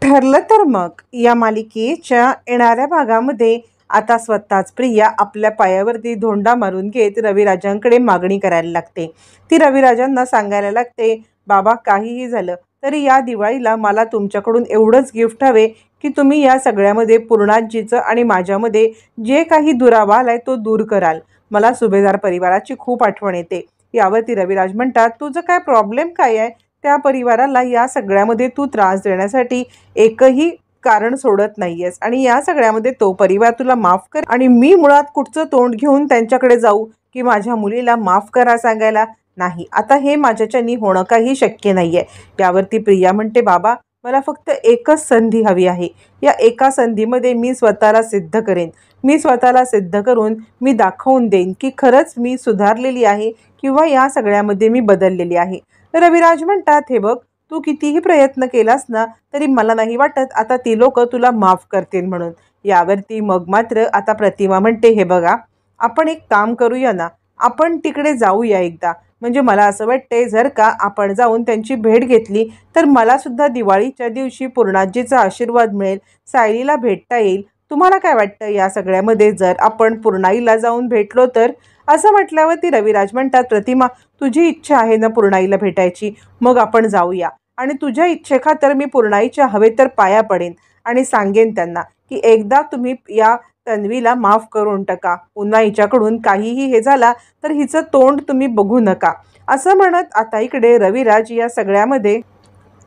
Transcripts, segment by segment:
ठरलं तर मग या मालिकेच्या येणाऱ्या भागामध्ये आता स्वतःच प्रिया आपल्या पायावरती धोंडा मारून घेत रविराजांकडे मागणी करायला लागते। ती रविराजांना सांगायला लागते, बाबा काहीही झालं तरी या दिवाळीला मला तुमच्याकडून एवढंच गिफ्ट हवे की तुम्ही या सगळ्यामध्ये पूर्णाजीचं आणि माझ्यामध्ये जे काही दुरावा आलाय तो दूर कराल। मला सुभेदार परिवाराची खूप आठवण येते। यावरती रविराज म्हणतात, तुझं काय प्रॉब्लेम काय आहे? त्या परिवाराला या सगळ्यामध्ये तू त्रास देण्यासाठी एकही कारण सोडत नाहीयेस आणि या सगळ्यामध्ये तो परिवार तुला माफ कर आणि मी मुळात कुठचं तोंड घेऊन त्यांच्याकडे जाऊ की माझ्या मुलीला माफ करा सांगायला? नाही, आता हे माझ्याच्यानी होणं काही शक्य नाहीये। यावरती प्रिया म्हणते, बाबा मला फक्त एकच संधी हवी आहे। या एका संधीमध्ये मी स्वतःला सिद्ध करेन। मी स्वतःला सिद्ध करून मी दाखवून देईन की खरंच मी सुधारलेली आहे किंवा या सगळ्यामध्ये मी बदललेली आहे। रविराज म्हणतात, हे बघ तू कितीही प्रयत्न केलास ना तरी मला नाही वाटत आता ती लोक तुला माफ करतील म्हणून। यावरती मग मात्र आता प्रतिमा म्हणते, हे बघा आपण एक काम करूया ना, आपण तिकडे जाऊया एकदा। म्हणजे मला असं वाटते जर का आपण जाऊन त्यांची भेट घेतली तर मला सुद्धा दिवाळीच्या दिवशी पूर्णाजीचा आशीर्वाद मिळेल, सायलीला भेटता येईल। तुम्हाला काय वाटतं या सगळ्यामध्ये जर आपण पूर्णाईला जाऊन भेटलो तर? असं म्हटल्यावरती रविराज म्हणतात, प्रतिमा तुझी इच्छा आहे ना पूर्णाईला भेटायची, मग आपण जाऊया आणि तुझ्या इच्छेखातर मी पूर्णाईच्या हवे तर पाया पडेन आणि सांगेन त्यांना की एकदा तुम्ही या तन्वीला माफ करून टाका, पुन्हा हिच्याकडून काहीही हे झाला तर हिचं तोंड तुम्ही बघू नका। असं म्हणत आता इकडे रविराज या सगळ्यामध्ये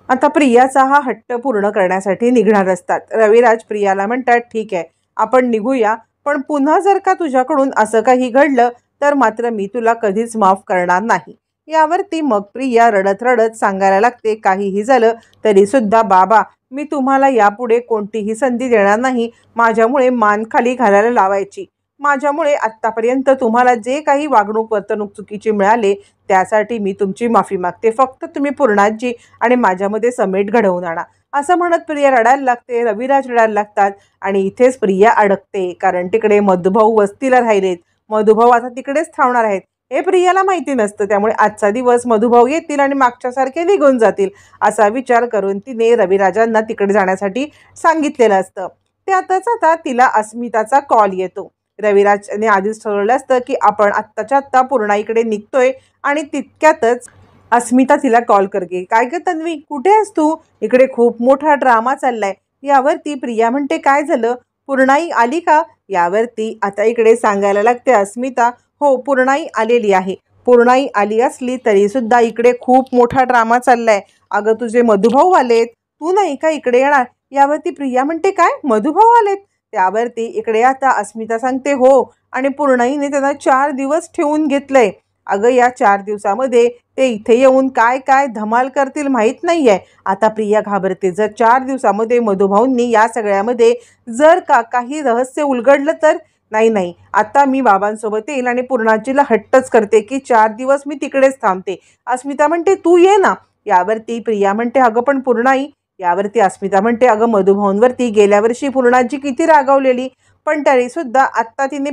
आता प्रियाचा हा हट्ट पूर्ण करण्यासाठी निघणार असतात। रविराज प्रियाला म्हणतात, ठीक आहे आपण निघूया, पण पुन्हा जर का तुझ्याकडून असं काही घडलं तर मात्र मी तुला कधीच माफ करणार नाही। यावरती मग प्रिया रडत रडत सांगायला लागते, काहीही झालं तरी सुद्धा बाबा मी तुम्हाला यापुढे कोणतीही संधी देणार नाही माझ्यामुळे मान खाली घालायला लावायची। माझ्यामुळे आत्तापर्यंत तुम्हाला जे काही वागणूक वर्तणूक चुकीची मिळाले त्यासाठी मी तुमची माफी मागते। फक्त तुम्ही पूर्णाजी आणि माझ्यामध्ये समेट घडवून आणा। असं म्हणत प्रिया रडायला लागते, रविराज रडायला लागतात आणि इथेच प्रिया अडकते, कारण तिकडे मधुभाऊ वस्तीला राहिलेत। मधुभाऊ आता तिकडेच थांबणार आहेत हे प्रियाला माहिती नसतं। त्यामुळे आजचा दिवस मधुभाऊ येतील आणि मागच्यासारखे निघून जातील असा विचार करून तिने रविराजांना तिकडे जाण्यासाठी सांगितलेलं असतं। त्यातच आता तिला अस्मिताचा कॉल येतो। रविराजने आधीच ठरवलं असतं की आपण आत्ताच्या आत्ता पूर्णाईकडे निघतोय आणि तितक्यातच अस्मिता तिला कॉल करते, काय ग तन्वी कुठे आहेस तू? इकडे खूप मोठा ड्रामा चाललाय। यावरती प्रिया म्हणते, काय झालं? पूर्णाई आली का? यावरती आता इकडे सांगायला लागते अस्मिता, हो पूर्णाई आलेली आहे। पूर्णाई आली असली तरी सुद्धा इकडे खूप मोठा ड्रामा चाललाय। अगं तुझे मधुभाऊ आलेत, तू नाही का इकडे येणार? यावरती प्रिया म्हणते, काय मधुभाऊ आलेत? त्यावरती इकडे आता अस्मिता सांगते, हो आणि पूर्णाईने त्यांना 4 दिवस ठेवून घेतलंय। अगं या 4 दिवसामध्ये ते इथे येऊन काय काय धमाल करतील माहीत नाहीये। आता प्रिया घाबरते, जर 4 दिवसामध्ये मधुभाऊंनी या सगळ्यामध्ये जर का काही रहस्य उलगडलं तर? नाही, आता मी बाबांसोबत येईल आणि पूर्णाजीला हट्टच करते की 4 दिवस मी तिकडेच थांबते। अस्मिता म्हणते, तू ये ना। यावरती प्रिया म्हणते, अगं पण पूर्णाई। यावरती अस्मिता म्हणते, अगं मधुभाऊंवरती गेल्या वर्षी पूर्णाजी किती रागावलेली, पण तरी सुद्धा आत्ता तिने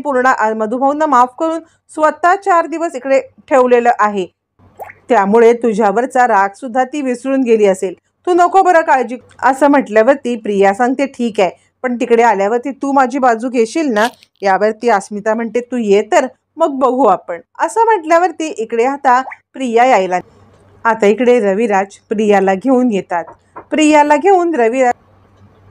मधुभाऊंना माफ करून स्वतः 4 दिवस इकडे ठेवलेलं आहे। त्यामुळे तुझ्यावरचा राग सुद्धा ती विसरून गेली असेल, तू नको बरं काळजी। असं म्हटल्यावरती प्रिया सांगते, ठीक आहे पण तिकडे आल्यावरती तू माझी बाजू घेशील ना? यावरती अस्मिता म्हणते, तू ये तर मग बघू आपण। असं म्हटल्यावरती इकडे आता प्रिया यायला आता इकडे रविराज प्रियाला घेऊन येतात। प्रियाला घेऊन रविराज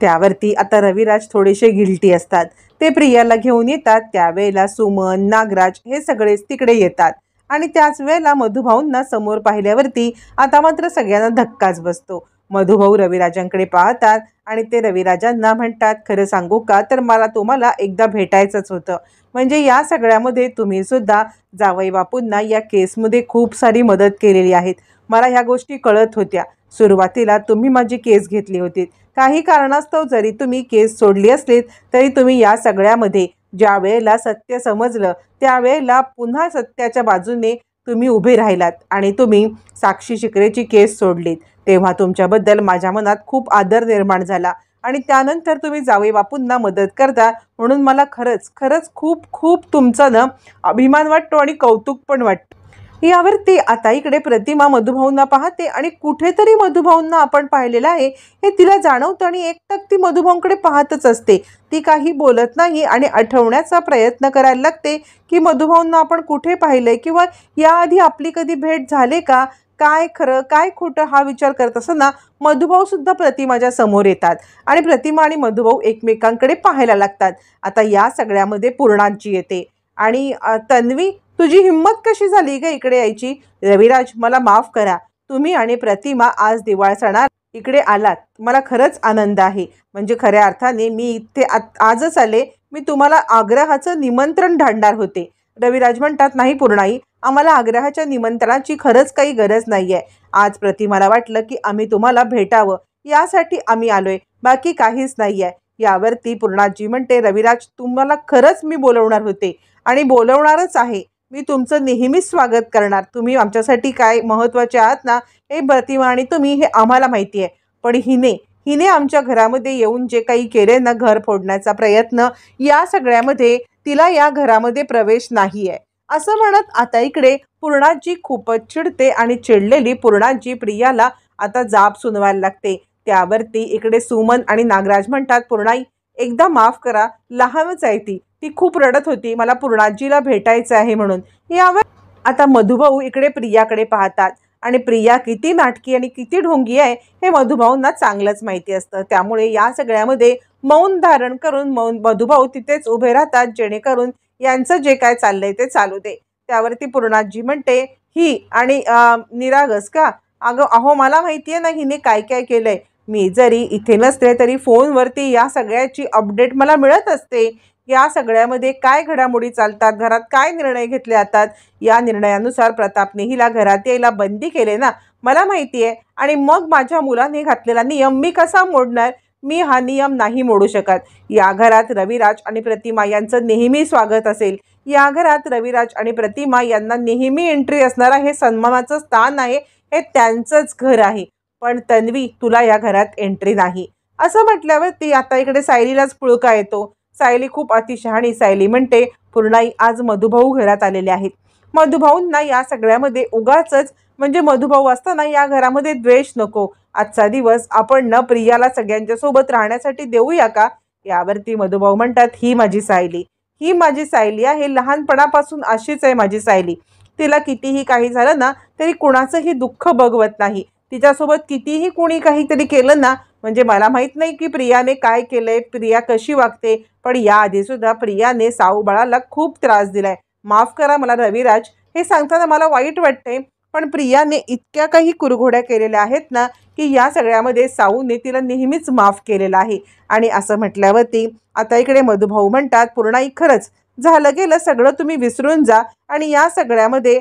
त्यावरती आता रविराज थोडेसे गिल्टी असतात। ते प्रियाला घेऊन येतात त्यावेळेला सुमन नागराज हे सगळेच तिकडे येतात आणि त्याच वेळेला मधुभाऊंना समोर पाहिल्यावरती आता मात्र सगळ्यांना धक्काच बसतो। मधुभाऊ रविराजांकडे पाहतात आणि ते रविराजांना म्हणतात, खरं सांगू का तर मला तुम्हाला एकदा भेटायचंच होतं। म्हणजे या सगळ्यामध्ये तुम्ही सुद्धा जावई बापूंना या केसमध्ये खूप सारी मदत केलेली आहे। मला ह्या गोष्टी कळत होत्या। सुरुवातीला तुम्ही माझी केस घेतली होती, काही कारणास्तव जरी तुम्ही केस सोडली असलीत तरी तुम्ही या सगळ्यामध्ये ज्या वेळेला सत्य समजलं त्यावेळेला पुन्हा सत्याच्या बाजूने तुम्ही उभे राहिलात आणि तुम्ही साक्षी शिकरेची केस सोडलीत। तेव्हा तुमच्याबद्दल माझ्या मनात खूप आदर निर्माण झाला आणि त्यानंतर तुम्ही जावई बापूंना मदत करता म्हणून मला खरंच खूप खूप तुमचा ना अभिमान वाटतो आणि कौतुक पण वाटतं। यावरती आता इकडे प्रतिमा मधुभाऊंना पाहते आणि कुठेतरी मधुभाऊंना आपण पाहिलेलं आहे हे तिला जाणवतं आणि एकटक ती मधुभाऊंकडे पाहतच असते. ती काही बोलत नाही आणि आठवण्याचा प्रयत्न करायला लागते की मधुभाऊंना आपण कुठे पाहिलंय किंवा याआधी आपली कधी भेट झाले का, काय खरं काय खोटं हा विचार करत असताना मधुभाऊ सुद्धा प्रतिमाच्या समोर येतात आणि प्रतिमा आणि मधुभाऊ एकमेकांकडे पाहायला लागतात. आता या सगळ्यामध्ये पूर्णांची येते आणि तन्वी, तुझी हिंमत कशी झाली ग इकडे यायची? रविराज, मला माफ करा. तुम्ही आणि प्रतिमा आज दिवाळ सणात इकडे आलात, मला खरंच आनंद आहे. म्हणजे खऱ्या अर्थाने मी इथे आजच आले. मी तुम्हाला आग्रहाचं निमंत्रण धाडणार होते. रविराज म्हणतात, नाही पूर्णाई, आम्हाला आग्रहाच्या निमंत्रणाची खरंच काही गरज नाहीये. आज प्रतिमाला वाटलं की आम्ही तुम्हाला भेटावं, यासाठी आम्ही आलोय, बाकी काहीच नाहीये. यावरती पूर्णाजी म्हणते, रविराज, तुम्हाला खरंच मी बोलवणार होते आणि बोलवणारच आहे. मी तुमचं नेहमीच स्वागत करणार. तुम्ही आमच्यासाठी काय महत्त्वाचे आहात ना, हे प्रतिमा आणि तुम्ही हे आम्हाला माहिती आहे. पण हिने आमच्या घरामध्ये येऊन जे काही केले ना, घर फोडण्याचा प्रयत्न, या सगळ्यामध्ये तिला या घरामध्ये प्रवेश नाही आहे असं म्हणत आता इकडे पूर्णाजी खूपच चिडते आणि चिडलेली पूर्णाजी प्रियाला आता जाब सुनवायला लागते. त्यावरती इकडे सुमन आणि नागराज म्हणतात, पूर्णाई, एकदा माफ करा, लहानच आहे ती खूप रडत होती, मला पूर्णाजीला भेटायचं आहे म्हणून. यावर आता मधुभाऊ इकडे प्रियाकडे पाहतात आणि प्रिया किती नाटकी आणि किती ढोंगी आहे हे मधुभाऊंना चांगलंच माहिती असतं. त्यामुळे या सगळ्यामध्ये मौन धारण करून मधुभाऊ तिथेच उभे राहतात, जेणेकरून यांचं जे काय चाललंय ते चालू दे. त्यावरती पूर्णाजी म्हणते, ही आणि निरागस का? अहो मला माहितीये ना हिने काय काय केलंय. मी जरी इथे नसते तरी फोनवरती या सगळ्याची अपडेट मला मिळत असते. या सगळ्यामध्ये काय घडामोडी चालतात, घरात काय निर्णय घेतले जातात, या निर्णयानुसार प्रतापने हिला घरात यायला बंदी केले ना, मला माहिती आहे. आणि मग माझ्या मुलाने घातलेला नियम मी कसा मोडणार? मी हा नियम नाही मोडू शकत. या घरात रविराज आणि प्रतिमा यांचं नेहमी स्वागत असेल. या घरात रविराज आणि प्रतिमा यांना नेहमी एंट्री असणारा हे सन्मानाचं स्थान आहे, हे त्यांचंच घर आहे. पण तन्वी, तुला या घरात एंट्री नाही असं म्हटल्यावरती आता इकडे सायलीलाच पुळका येतो. सायली खूप अतिशहाणी. सायली म्हणते, पूर्णाई, आज मधुभाऊ घरात आलेले आहेत. मधुभाऊंना या सगळ्यामध्ये उगाचच, म्हणजे मधुभाऊ असताना या घरामध्ये द्वेष नको. आजचा दिवस आपण न प्रियाला सगळ्यांच्या सोबत राहण्यासाठी देऊया का? यावरती मधुभाऊ म्हणतात, ही माझी सायली आहे, लहानपणापासून अशीच आहे माझी सायली. तिला कितीही काही झालं ना तरी कुणाचंही दुःख बघवत नाही. तिच्यासोबत कितीही कोणी काहीतरी केलं ना, म्हणजे मला माहित नाही की प्रियाने काय केलंय, प्रिया कशी वागते, पण याआधी सुद्धा प्रियाने साऊ बाळाला खूप त्रास दिलाय. माफ करा मला रविराज, हे सांगताना मला वाईट वाटते, पण प्रियाने इतक्या काही कुरघोड्या केलेल्या आहेत ना की या सगळ्यामध्ये साऊने तिला नेहमीच माफ केलेलं आहे. आणि असं म्हटल्यावरती आता इकडे मधुभाऊ म्हणतात, पूर्णाई, खरंच झालं गेलं सगळं तुम्ही विसरून जा आणि या सगळ्यामध्ये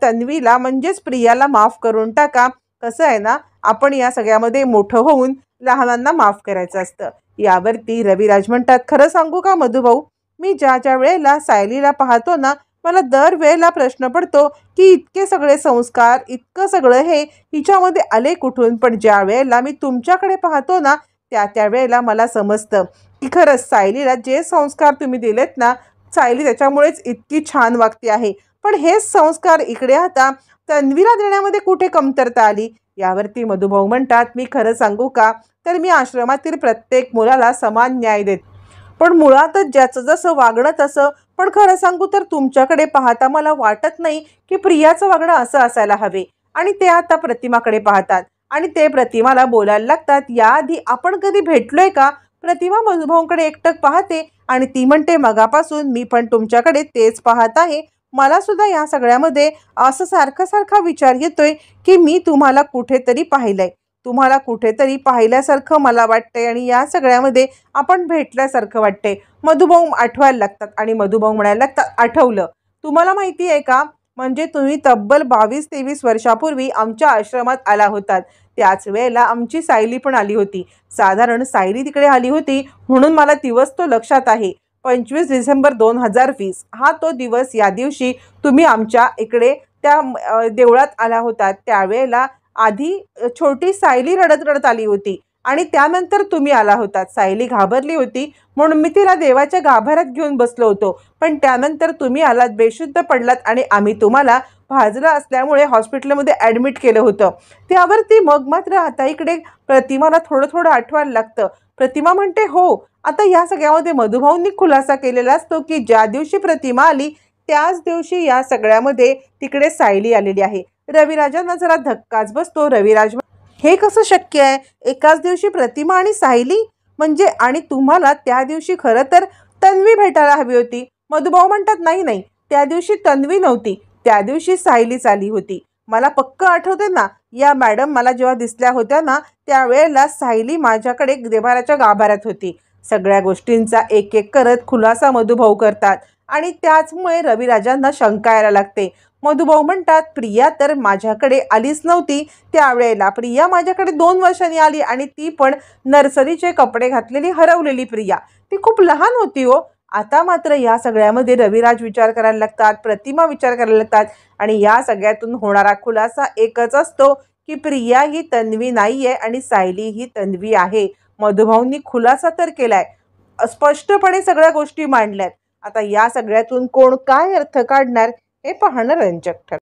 तन्वीला म्हणजेच प्रियाला माफ करून टाका. कसं आहे ना, आपण या सगळ्यामध्ये मोठं होऊन लहानांना माफ करायचं असतं. यावरती रविराज म्हणतात, खरं सांगू का मधुभाऊ, मी ज्या वेळेला सायलीला पाहतो ना, मला दर वेळेला प्रश्न पडतो की इतके सगळे संस्कार, इतकं सगळं हे हिच्यामध्ये आले कुठून. पण ज्या वेळेला मी तुमच्याकडे पाहतो ना, त्या वेळेला मला समजतं की खरंच सायलीला जे संस्कार तुम्ही दिलेत ना, सायली त्याच्यामुळेच इतकी छान वागते आहे. पण हेच संस्कार इकडे आता तन्वीला देण्यामध्ये कुठे कमतरता आली? यावरती मधुभाऊ म्हणतात, मी खरं सांगू का, तर मी आश्रमातील प्रत्येक मुलाला समान न्याय देते. पण मुळातच ज्याचं जसं वागणं तसं. पण खरं सांगू तर तुमच्याकडे पाहता मला वाटत नाही की प्रियाचं वागणं असं असायला हवे. आणि ते आता प्रतिमाकडे पाहतात आणि ते प्रतिमाला बोलायला लागतात, याआधी आपण कधी भेटलोय का? प्रतिमा मधुभाऊंकडे एकटक पाहते आणि ती म्हणते, मगापासून मी पण तुमच्याकडे तेच पाहत आहे. मला सुद्धा या सगळ्यामध्ये असं सारखा विचार येतोय की मी तुम्हाला कुठेतरी पाहिलंय, तुम्हाला कुठेतरी पाहिल्यासारखं मला वाटतंय आणि या सगळ्यामध्ये आपण भेटल्यासारखं वाटतंय. मधुभाऊ आठवायला लागतात आणि मधुभाऊ म्हणायला लागतात, आठवलं. तुम्हाला माहिती आहे का, म्हणजे तुम्ही तब्बल 22-23 वर्षापूर्वी आमच्या आश्रमात आला होतात. त्याच वेळेला आमची सायली पण आली होती. साधारण सायली तिकडे आली होती म्हणून मला दिवस तो लक्षात आहे. 25 डिसेंबर 2020 हा तो दिवस. या दिवशी तुम्ही आमच्या इकडे त्या देवळात आला होता. त्यावेळेला आधी छोटी सायली रडत रडत आली होती आणि त्यानंतर तुम्ही आला होतात. सायली घाबरली होती म्हणून मी तिला देवाच्या गाभाऱ्यात घेऊन बसलो होतो, पण त्यानंतर तुम्ही आलात, बेशुद्ध पडलात आणि आम्ही तुम्हाला भाजलं असल्यामुळे हॉस्पिटलमध्ये ॲडमिट केलं होतं. त्यावरती मग मात्र आता इकडे प्रतिमाला थोडं थोडं आठवायला लागतं. प्रतिमा म्हणते, हो, आता या सगळ्यामध्ये मधुभाऊंनी खुलासा केलेला असतो की ज्या दिवशी प्रतिमा आली त्याच दिवशी या सगळ्यामध्ये तिकडे सायली आलेली आहे. रविराजांना जरा धक्काच बसतो. रविराज, हे कसं शक्य आहे? एकाच दिवशी प्रतिमा आणि सायली म्हणजे? आणि तुम्हाला त्या दिवशी खरं तर तन्वी भेटायला हवी होती. मधुभाऊ म्हणतात, नाही नाही, त्या दिवशी तन्वी नव्हती, त्या दिवशी सायलीच आली होती. मला पक्क आठवते ना, या मॅडम मला जेव्हा दिसल्या होत्या ना त्यावेळेला सायली माझ्याकडे देवाऱ्याच्या गाभाऱ्यात होती. सगळ्या गोष्टींचा एक एक करत खुलासा मधुभाऊ करतात आणि त्याचमुळे रविराजांना शंका यायला लागते. मधुभाऊ म्हणतात, प्रिया तर माझ्याकडे आलीच नव्हती त्यावेळेला. प्रिया माझ्याकडे 2 वर्षांनी आली आणि ती पण नर्सरीचे कपडे घातलेली हरवलेली प्रिया. ती खूप लहान होती हो. आता मात्र या सगळ्यामध्ये रविराज विचार करायला लागतात, प्रतिमा विचार करायला लागतात आणि या सगळ्यातून होणारा खुलासा एकच असतो की प्रिया ही तन्वी नाहीये आणि सायली ही तन्वी आहे. मधुभाऊंनी खुलासा तर केलाय, स्पष्टपणे सगळ्या गोष्टी मांडल्यात. आता या सगळ्यातून कोण काय अर्थ काढणार हे पाहणं रंजक ठरतं.